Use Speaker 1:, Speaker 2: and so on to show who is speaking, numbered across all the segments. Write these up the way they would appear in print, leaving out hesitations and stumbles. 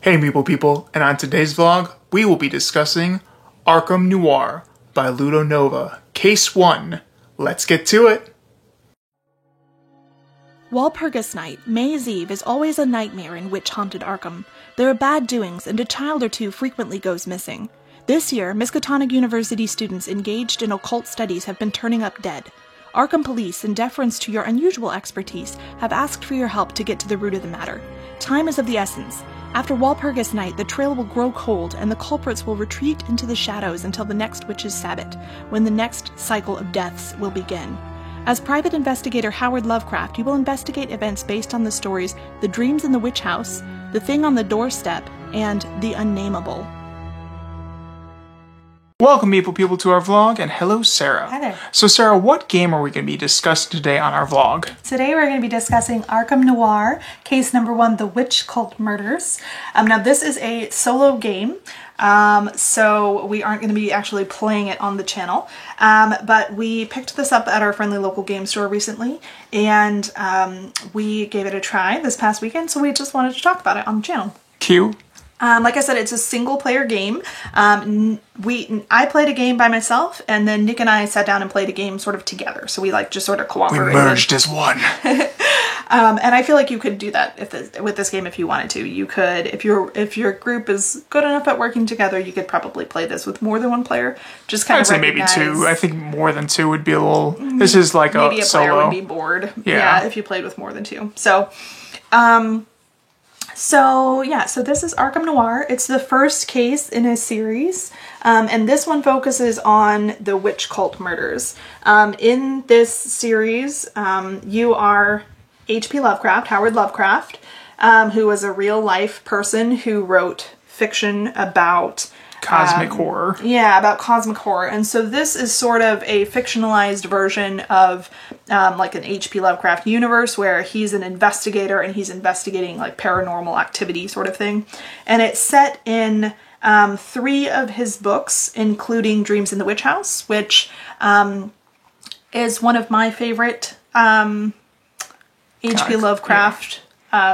Speaker 1: Hey Meeple people, and on today's vlog, we will be discussing Arkham Noir by Ludo Nova, Case 1. Let's get to it!
Speaker 2: Walpurgis Night, May's Eve, is always a nightmare in witch-haunted Arkham. There are bad doings, and a child or two frequently goes missing. This year, Miskatonic University students engaged in occult studies have been turning up dead. Arkham Police, in deference to your unusual expertise, have asked for your help to get to the root of the matter. Time is of the essence. After Walpurgis Night, the trail will grow cold, and the culprits will retreat into the shadows until the next Witch's Sabbath, when the next cycle of deaths will begin. As private investigator Howard Lovecraft, you will investigate events based on the stories The Dreams in the Witch House, The Thing on the Doorstep, and The Unnameable.
Speaker 1: Welcome Meeple people to our vlog, and hello Sarah.
Speaker 3: Hi there.
Speaker 1: So Sarah, what game are we going to be discussing today on our vlog?
Speaker 3: Today we're going to be discussing Arkham Noir, case number 1, The Witch Cult Murders. Now this is a solo game, so we aren't going to be actually playing it on the channel, but we picked this up at our friendly local game store recently, and we gave it a try this past weekend, so we just wanted to talk about it on the channel.
Speaker 1: Cute.
Speaker 3: Like I said, it's a single player game. I played a game by myself, and then Nick and I sat down and played a game sort of together. So we just sort of cooperated.
Speaker 1: We merged as one.
Speaker 3: And I feel like you could do that with this game if you wanted to. You could, if your group is good enough at working together, you could probably play this with more than one player. Just kind of
Speaker 1: I'd say maybe 2. I think more than 2 would be a little. This is like
Speaker 3: maybe a
Speaker 1: solo.
Speaker 3: player would be bored.
Speaker 1: Yeah,
Speaker 3: if you played with more than 2. So this is Arkham Noir. It's the first case in a series, and this one focuses on the witch cult murders. In this series, you are H.P. Lovecraft, Howard Lovecraft, who was a real-life person who wrote fiction about
Speaker 1: cosmic horror.
Speaker 3: Yeah, about cosmic horror. And so this is sort of a fictionalized version of like an H.P. Lovecraft universe where he's an investigator and he's investigating like paranormal activity sort of thing. And it's set in 3 of his books, including Dreams in the Witch House, which is one of my favorite H.P. Lovecraft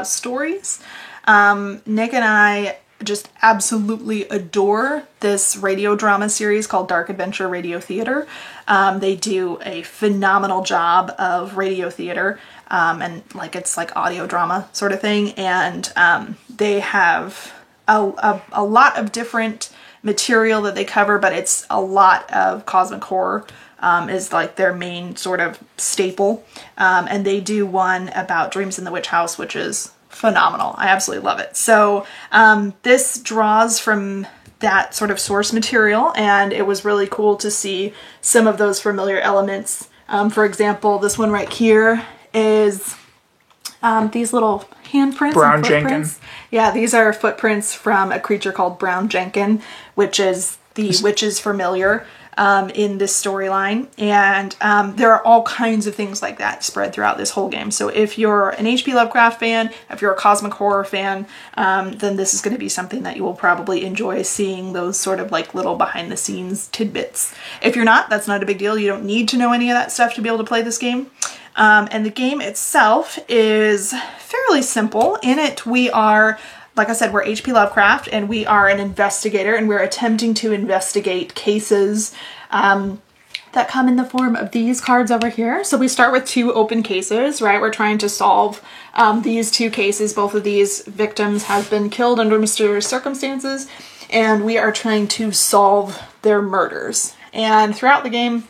Speaker 3: stories. Nick and I just absolutely adore this radio drama series called Dark Adventure Radio Theater. They do a phenomenal job of radio theater, and it's like audio drama sort of thing, and they have a lot of different material that they cover, but it's a lot of cosmic horror is like their main sort of staple, and they do one about Dreams in the Witch House, which is phenomenal. I absolutely love it. So this draws from that sort of source material, and it was really cool to see some of those familiar elements. For example, this one right here is these little handprints.
Speaker 1: Brown Jenkin.
Speaker 3: Yeah, these are footprints from a creature called Brown Jenkin, which is the witch's familiar in this storyline, and there are all kinds of things like that spread throughout this whole game. So if you're an H.P. Lovecraft fan, if you're a cosmic horror fan, then this is going to be something that you will probably enjoy, seeing those sort of like little behind the scenes tidbits. If you're not, that's not a big deal. You don't need to know any of that stuff to be able to play this game. And the game itself is fairly simple. In it, we are, like I said, we're H.P. Lovecraft, and we are an investigator, and we're attempting to investigate cases that come in the form of these cards over here. So we start with 2 open cases, right? We're trying to solve these 2 cases. Both of these victims have been killed under mysterious circumstances, and we are trying to solve their murders. And throughout the game,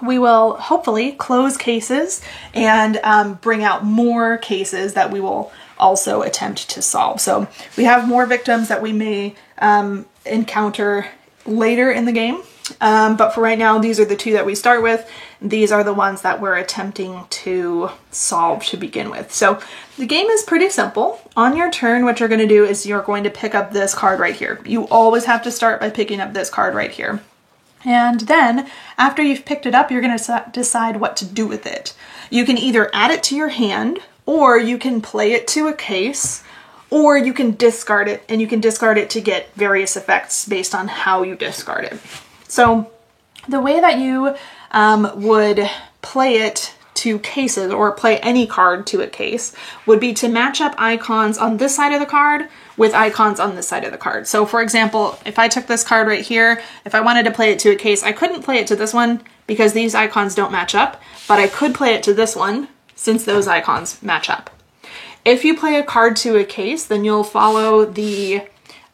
Speaker 3: we will hopefully close cases and bring out more cases that we will also attempt to solve. So we have more victims that we may encounter later in the game, but for right now, these are the 2 that we start with. These are the ones that we're attempting to solve to begin with. So the game is pretty simple. On your turn, what you're going to do is you're going to pick up this card right here. You always have to start by picking up this card right here. And then, after you've picked it up, you're going to decide what to do with it. You can either add it to your hand, or you can play it to a case, or you can discard it, and you can discard it to get various effects based on how you discard it. So, the way that you would play it to cases, or play any card to a case, would be to match up icons on this side of the card with icons on this side of the card. So for example, if I took this card right here, if I wanted to play it to a case, I couldn't play it to this one because these icons don't match up, but I could play it to this one since those icons match up. If you play a card to a case, then you'll follow the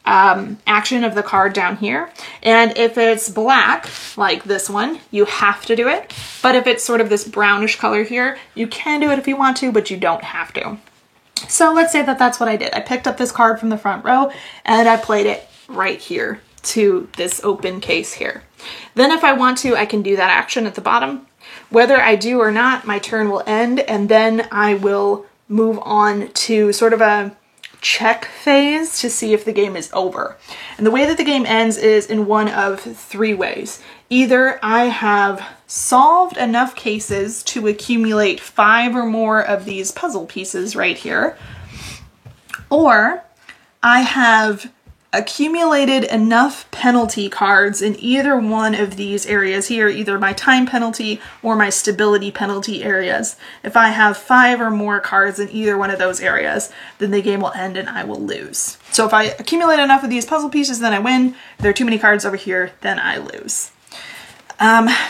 Speaker 3: action of the card down here. And if it's black, like this one, you have to do it. But if it's sort of this brownish color here, you can do it if you want to, but you don't have to. So let's say that that's what I did. I picked up this card from the front row and I played it right here to this open case here. Then if I want to, I can do that action at the bottom. Whether I do or not, my turn will end and then I will move on to sort of a check phase to see if the game is over. And the way that the game ends is in one of three ways. Either I have solved enough cases to accumulate 5 or more of these puzzle pieces right here, or I have accumulated enough penalty cards in either one of these areas here, either my time penalty or my stability penalty areas. If I have 5 or more cards in either one of those areas, then the game will end and I will lose. So if I accumulate enough of these puzzle pieces, then I win. If there are too many cards over here, then I lose.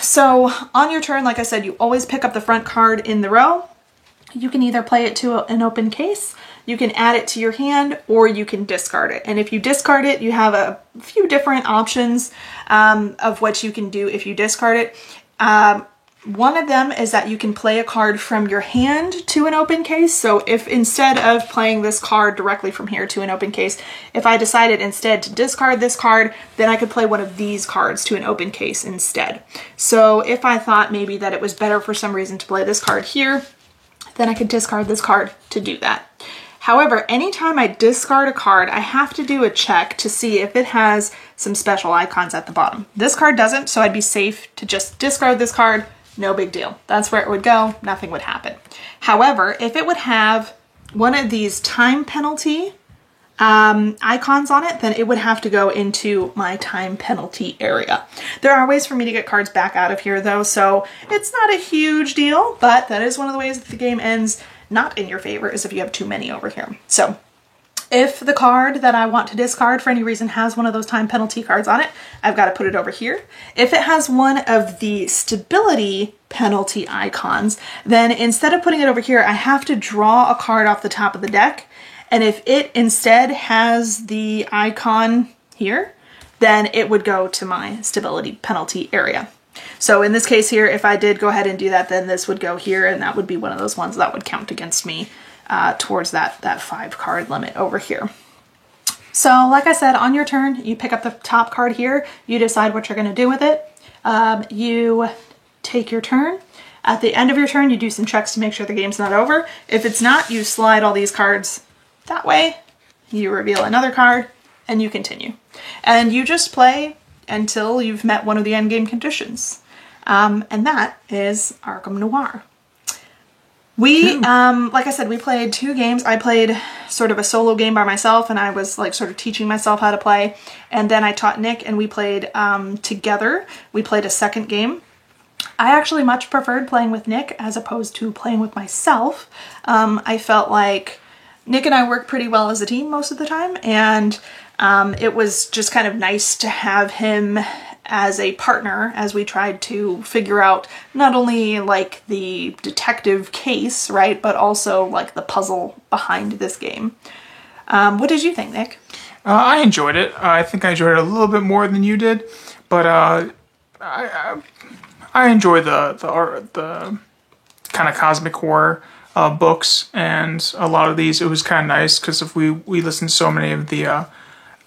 Speaker 3: So on your turn, like I said, you always pick up the front card in the row. You can either play it to an open case, you can add it to your hand, or you can discard it. And if you discard it, you have a few different options of what you can do if you discard it. One of them is that you can play a card from your hand to an open case. So if instead of playing this card directly from here to an open case, if I decided instead to discard this card, then I could play one of these cards to an open case instead. So if I thought maybe that it was better for some reason to play this card here, then I could discard this card to do that. However, anytime I discard a card, I have to do a check to see if it has some special icons at the bottom. This card doesn't, so I'd be safe to just discard this card. No big deal. That's where it would go. Nothing would happen. However, if it would have one of these time penalty icons on it, then it would have to go into my time penalty area. There are ways for me to get cards back out of here though, so it's not a huge deal, but that is one of the ways that the game ends not in your favor, is if you have too many over here. So if the card that I want to discard for any reason has one of those time penalty cards on it, I've got to put it over here. If it has one of the stability penalty icons, then instead of putting it over here, I have to draw a card off the top of the deck. And if it instead has the icon here, then it would go to my stability penalty area. So in this case here, if I did go ahead and do that, then this would go here, and that would be one of those ones that would count against me towards that 5 card limit over here. So like I said, on your turn, you pick up the top card here, you decide what you're going to do with it. You take your turn. At the end of your turn, you do some checks to make sure the game's not over. If it's not, you slide all these cards that way, you reveal another card, and you continue. And you just play until you've met one of the endgame conditions. And that is Arkham Noir. We, like I said, we played 2 games. I played sort of a solo game by myself, and I was like sort of teaching myself how to play. And then I taught Nick, and we played together. We played a second game. I actually much preferred playing with Nick as opposed to playing with myself. I felt like Nick and I worked pretty well as a team most of the time, and it was just kind of nice to have him as a partner as we tried to figure out not only like the detective case, right, but also like the puzzle behind this game. What did you think, Nick?
Speaker 1: I enjoyed it. I think I enjoyed it a little bit more than you did, but I enjoy the kind of cosmic horror books, and a lot of these, it was kind of nice because if we listened to so many of the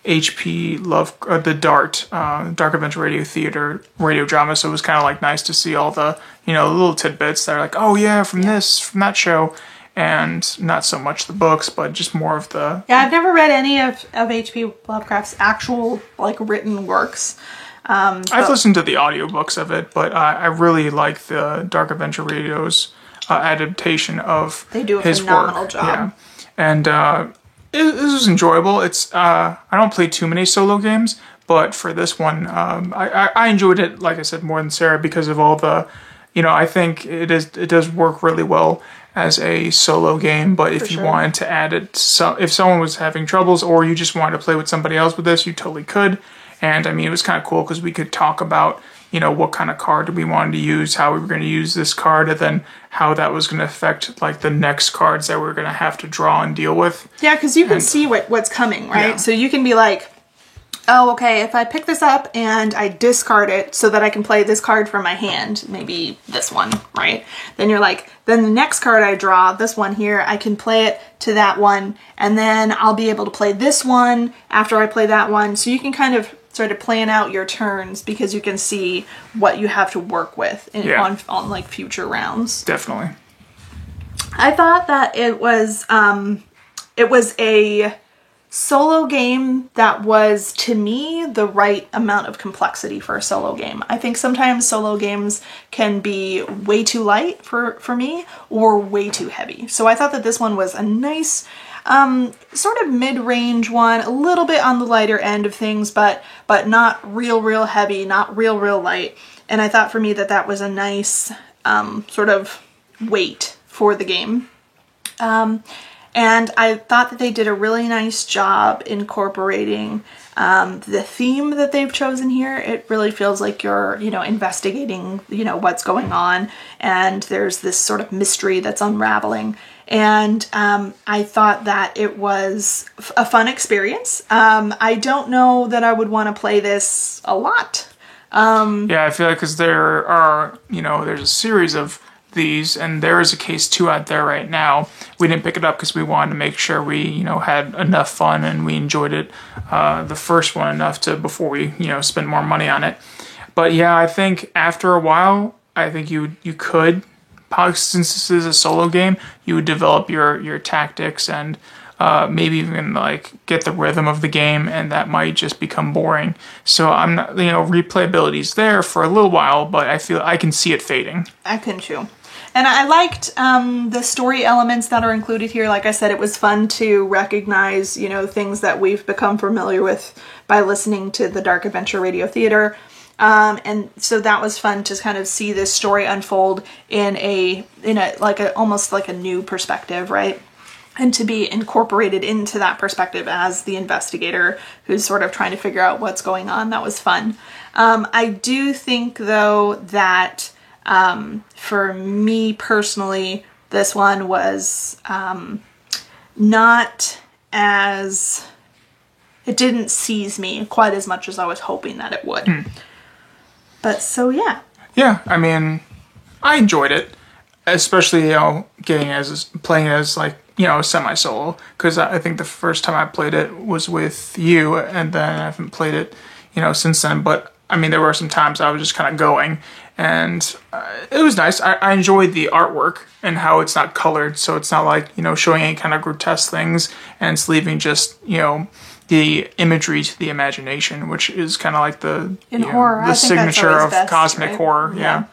Speaker 1: H.P. Love, the Dark Adventure Radio Theater radio drama, so it was kind of like nice to see all the, you know, little tidbits that are like, oh yeah, from that show, and not so much the books, but just more of the...
Speaker 3: Yeah, I've never read any of H.P. Lovecraft's actual, like, written works.
Speaker 1: I've listened to the audiobooks of it, but I really like the Dark Adventure Radio's adaptation of his work.
Speaker 3: They do a phenomenal job.
Speaker 1: Yeah. And it was enjoyable. It's I don't play too many solo games, but for this one, I enjoyed it, like I said, more than Sarah because of all the, you know, I think it does work really well as a solo game, but if you wanted to add it, so if someone was having troubles or you just wanted to play with somebody else with this, you totally could. And I mean, it was kind of cool because we could talk about, you know, what kind of card we wanted to use, how we were going to use this card, and then how that was going to affect like the next cards that we're going to have to draw and deal with.
Speaker 3: Yeah, because you can see what's coming, right?
Speaker 1: Yeah.
Speaker 3: So you can be like, oh, okay, if I pick this up and I discard it so that I can play this card from my hand, maybe this one, right? Then you're like, then the next card I draw, this one here, I can play it to that one, and then I'll be able to play this one after I play that one. So you can kind of sort of plan out your turns because you can see what you have to work with on like future rounds.
Speaker 1: Definitely.
Speaker 3: I thought that it was a solo game that was, to me, the right amount of complexity for a solo game. I think sometimes solo games can be way too light for me or way too heavy. So I thought that this one was a nice sort of mid-range one, a little bit on the lighter end of things, but not real heavy, not real light. And I thought for me that was a nice sort of weight for the game. And I thought that they did a really nice job incorporating the theme that they've chosen here. It really feels like you're, you know, investigating, you know, what's going on, and there's this sort of mystery that's unraveling. And I thought that it was a fun experience. I don't know that I would want to play this a lot.
Speaker 1: Yeah, I feel like because there are, you know, there's a series of these, and there is a case 2 out there right now. We didn't pick it up because we wanted to make sure we, you know, had enough fun and we enjoyed it, the first one enough to before we, you know, spend more money on it. But yeah, I think after a while, I think you could, since this is a solo game, you would develop your tactics and maybe even like get the rhythm of the game, and that might just become boring. So I'm not, you know, replayability's there for a little while, but I feel I can see it fading.
Speaker 3: I can too. And I liked the story elements that are included here. Like I said, it was fun to recognize, you know, things that we've become familiar with by listening to the Dark Adventure Radio Theater. And so that was fun to kind of see this story unfold in a almost like a new perspective, right? And to be incorporated into that perspective as the investigator who's sort of trying to figure out what's going on. That was fun. I do think, though, that for me personally, this one was not as... It didn't seize me quite as much as I was hoping that it would. But so, yeah. Yeah,
Speaker 1: I mean, I enjoyed it. Especially, you know, playing it as like, you know, semi-solo, because I think the first time I played it was with you, and then I haven't played it, you know, since then. But I mean, there were some times I was just kind of going, and it was nice. I enjoyed the artwork and how it's not colored, so it's not like, you know, showing any kind of grotesque things, and it's leaving just, you know, the imagery to the imagination, which is kind of like the
Speaker 3: horror,
Speaker 1: the signature of best, cosmic horror. Yeah.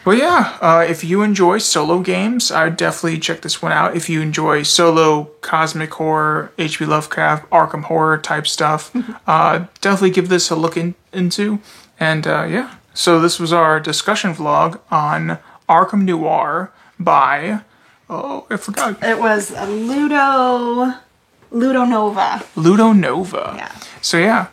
Speaker 1: Well, yeah, if you enjoy solo games, I would definitely check this one out. If you enjoy solo cosmic horror, H.P. Lovecraft, Arkham horror type stuff, definitely give this a look into. And yeah, so this was our discussion vlog on Arkham Noir by, I forgot.
Speaker 3: It was Ludo Nova.
Speaker 1: Ludo Nova.
Speaker 3: Yeah.
Speaker 1: So yeah,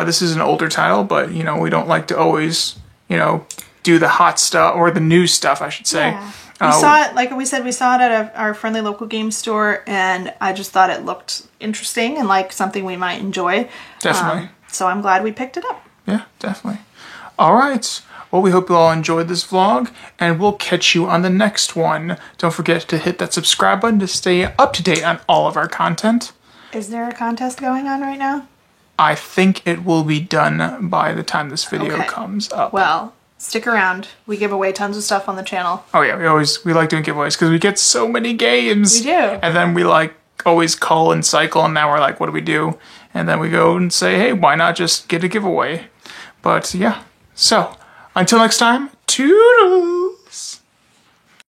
Speaker 1: this is an older title, but, you know, we don't like to always, you know, do the hot stuff, or the new stuff, I should say.
Speaker 3: Yeah. We saw it, like we said, we saw it at our friendly local game store, and I just thought it looked interesting and like something we might enjoy.
Speaker 1: Definitely.
Speaker 3: So I'm glad we picked it up.
Speaker 1: Yeah, definitely. All right. Well, we hope you all enjoyed this vlog, and we'll catch you on the next one. Don't forget to hit that subscribe button to stay up to date on all of our content.
Speaker 3: Is there a contest going on right now?
Speaker 1: I think it will be done by the time this video comes up.
Speaker 3: Well, stick around. We give away tons of stuff on the channel.
Speaker 1: Oh yeah, we like doing giveaways because we get so many games.
Speaker 3: We do.
Speaker 1: And then we like always call and cycle, and now we're like, what do we do? And then we go and say, hey, why not just get a giveaway? But yeah, so until next time, toodles!